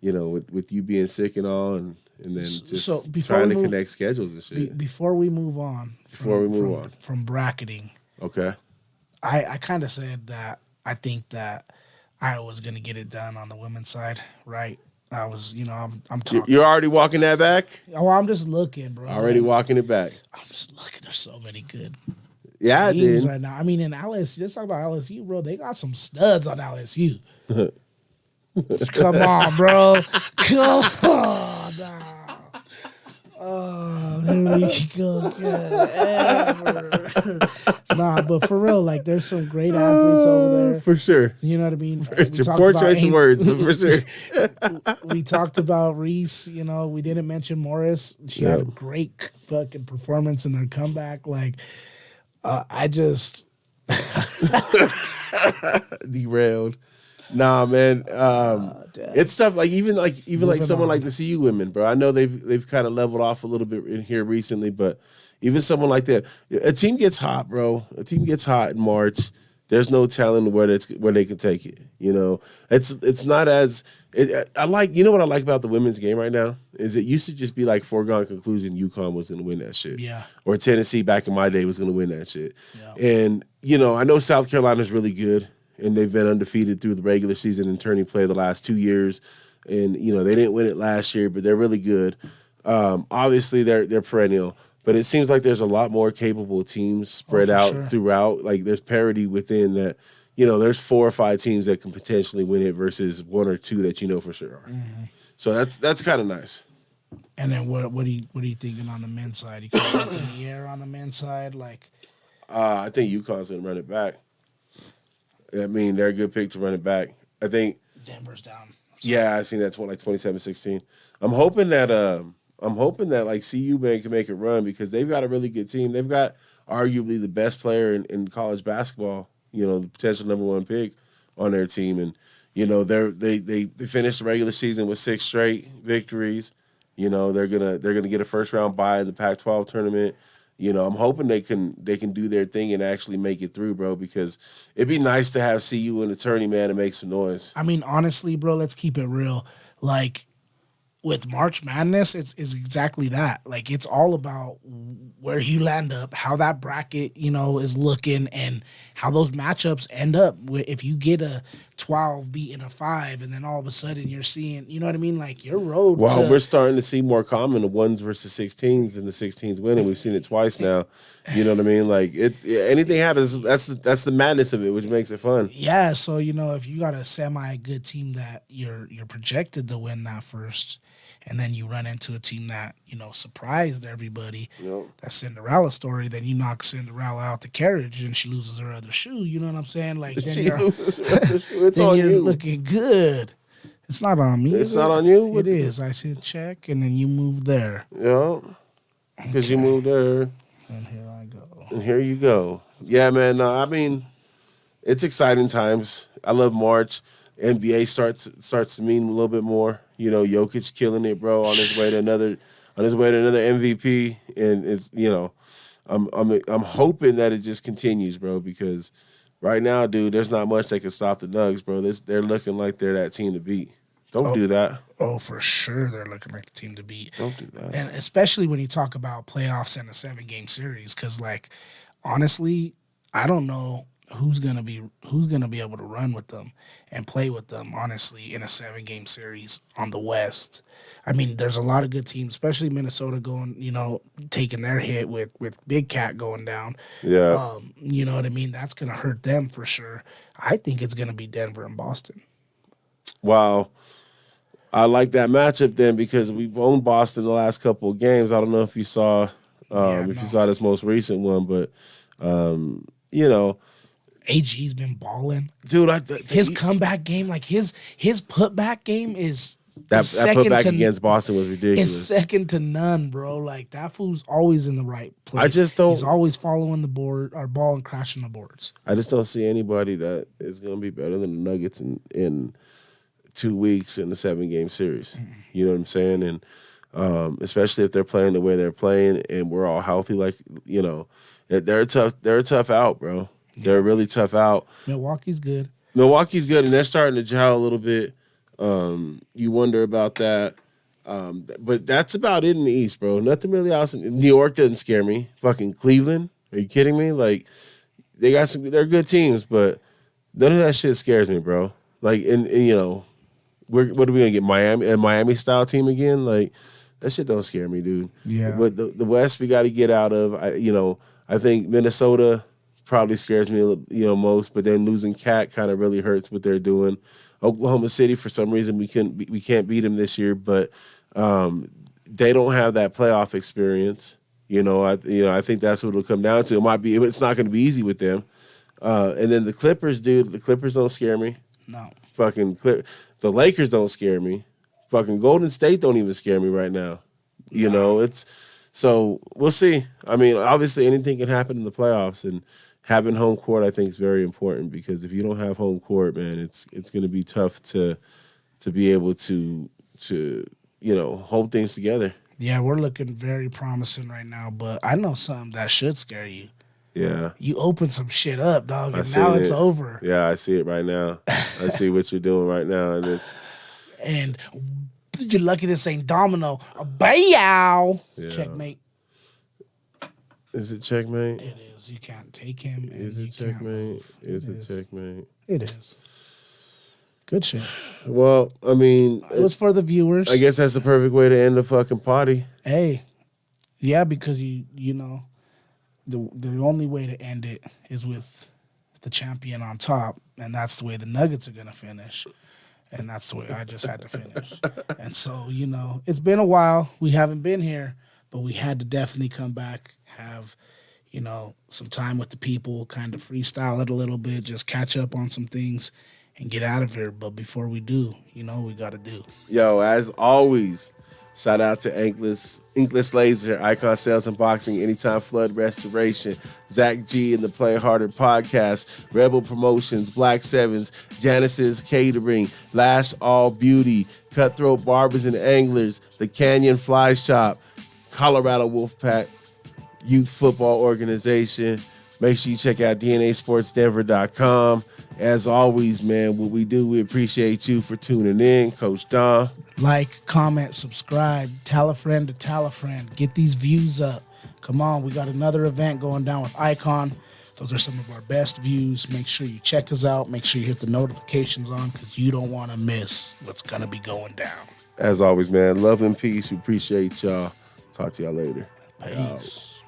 with you being sick and all, and then just trying to connect schedules and shit. Before we move on from bracketing, okay. I kind of said that I think that I was going to get it done on the women's side, right? I was, I'm talking. You're already walking that back? Oh, I'm just looking, bro. Already walking it back. I'm just looking. There's so many good teams right now. I mean, in LSU, let's talk about LSU, bro. They got some studs on LSU. Come on, bro. Come on now. Oh, here we go. Nah, but for real, like, there's some great athletes over there. For sure. You know what I mean? Poor choice of words, but for sure. We talked about Reese, we didn't mention Morris. She had a great fucking performance in their comeback. Like, I just... Derailed. Nah, man. It's tough. Like even someone like the CU women, bro. I know they've kind of leveled off a little bit in here recently, but even someone like that, a team gets hot, bro. A team gets hot in March, there's no telling where they can take it. It's not as I like. You know what I like about the women's game right now is it used to just be like foregone conclusion UConn was going to win that shit. Yeah. Or Tennessee back in my day was going to win that shit. Yeah. And I know South Carolina's really good, and they've been undefeated through the regular season and tourney play the last 2 years. And they didn't win it last year, but they're really good. Obviously, they're perennial. But it seems like there's a lot more capable teams spread out sure. throughout. Like there's parity within that. There's 4 or 5 teams that can potentially win it versus 1 or 2 that for sure are. Mm-hmm. So that's kind of nice. And then what are you thinking on the men's side? You can up in the air on the men's side, like I think UConn's gonna run it back. I mean, they're a good pick to run it back. I think Denver's down. Yeah, I seen that 27-16. I'm hoping that like CU man can make it run because they've got a really good team. They've got arguably the best player in college basketball. The potential number 1 pick on their team, and they finished the regular season with 6 straight victories. They're gonna get a first round bye in the Pac-12 tournament. I'm hoping they can do their thing and actually make it through, bro, because it'd be nice to have CU in the tourney, man, and make some noise. I mean, honestly, bro, let's keep it real. Like, with March Madness, it's exactly that. Like, it's all about where you land up, how that bracket, is looking, and how those matchups end up. If you get a 12 beating a 5, and then all of a sudden you're seeing, you know what I mean? Like, your road Well, we're starting to see more common the 1s versus 16s and the 16s winning. We've seen it twice now. You know what I mean? Like, anything happens. That's the madness of it, which makes it fun. Yeah, so, if you got a semi-good team that you're projected to win that first, and then you run into a team that, surprised everybody, that Cinderella story, then you knock Cinderella out the carriage and she loses her other shoe. You know what I'm saying? Like, then She loses her other shoe. It's on you're you. looking good. It's not on me. It's not on you? It is. I said check, and then you move there. Yeah, because you moved there. And here I go. And here you go. Yeah, man. No, I mean, it's exciting times. I love March. NBA starts to mean a little bit more. Jokic killing it, bro, on his way to another MVP, and it's I'm hoping that it just continues, bro, because right now, dude, there's not much that can stop the Nuggets, bro. They're looking like they're that team to beat. Don't do that. Oh, for sure, they're looking like the team to beat. Don't do that. And especially when you talk about playoffs and a 7-game series, because, like, honestly, I don't know who's gonna be able to run with them and play with them, honestly, in a 7-game series on the West. I mean, there's a lot of good teams, especially Minnesota going, taking their hit with Big Cat going down. Yeah. You know what I mean? That's gonna hurt them for sure. I think it's gonna be Denver and Boston. Wow. I like that matchup then because we've owned Boston the last couple of games. I don't know if you saw you saw this most recent one, but AG's been balling, dude. His comeback game, like his putback game, is that second putback to against Boston was ridiculous. It's second to none, bro. Like, that fool's always in the right place. I just don't. He's always following the board or ball and crashing the boards. I just don't see anybody that is going to be better than the Nuggets in 2 weeks in the 7-game series. Mm-hmm. You know what I'm saying? And especially if they're playing the way they're playing and we're all healthy, like, they're a tough out, bro. Yeah. They're a really tough out. Milwaukee's good, and they're starting to gel a little bit. You wonder about that. But that's about it in the East, bro. Nothing really else. New York doesn't scare me. Fucking Cleveland. Are you kidding me? Like, they're good teams, but none of that shit scares me, bro. Like, and what are we gonna get? Miami style team again? Like, that shit don't scare me, dude. Yeah. But the West we got to get out of. I think Minnesota probably scares me, most. But then losing Cat kind of really hurts what they're doing. Oklahoma City, for some reason, we can't beat them this year, but they don't have that playoff experience. I think that's what it'll come down to. It's not going to be easy with them. And then the Clippers, dude. The Clippers don't scare me. No. The Lakers don't scare me. Fucking Golden State don't even scare me right now. So we'll see. I mean, obviously anything can happen in the playoffs, and having home court I think is very important, because if you don't have home court, man, it's going to be tough to be able to hold things together. Yeah, we're looking very promising right now, but I know something that should scare you. Yeah. You open some shit up, dog, I and seen now it's it. over. Yeah, I see it right now. I see what you're doing right now, and it's And you're lucky this ain't domino. Bow. Yeah. Checkmate. is it checkmate? It is. You can't take him. And Is you it can't checkmate? move. Is it checkmate? It is. Good shit. Well, I mean, It was for the viewers. I guess that's the perfect way to end the fucking party. Hey, yeah, because you know, the only way to end it is with the champion on top, and that's the way the Nuggets are gonna finish, and that's the way I just had to finish. And so, you know, it's been a while. We haven't been here, but we had to definitely come back, have, you know, some time with the people, kind of freestyle it a little bit, just catch up on some things, and get out of here. But before we do, you know, what we got to do. Yo, as always, shout out to Inkless Laser, Icon Sales and Boxing, Anytime Flood Restoration, Zach G and the Play Harder Podcast, Rebel Promotions, Black Sevens, Janice's Catering, Lash All Beauty, Cutthroat Barbers and Anglers, The Canyon Fly Shop, Colorado Wolfpack Youth Football Organization. Make sure you check out DNASportsDenver.com. As always, man, what we do, we appreciate you for tuning in. Coach Don. Like, comment, subscribe, tell a friend to tell a friend. Get these views up. Come on, we got another event going down with Icon. Those are some of our best views. Make sure you check us out. Make sure you hit the notifications on because you don't want to miss what's going to be going down. As always, man, love and peace. We appreciate y'all. Talk to y'all later. Peace.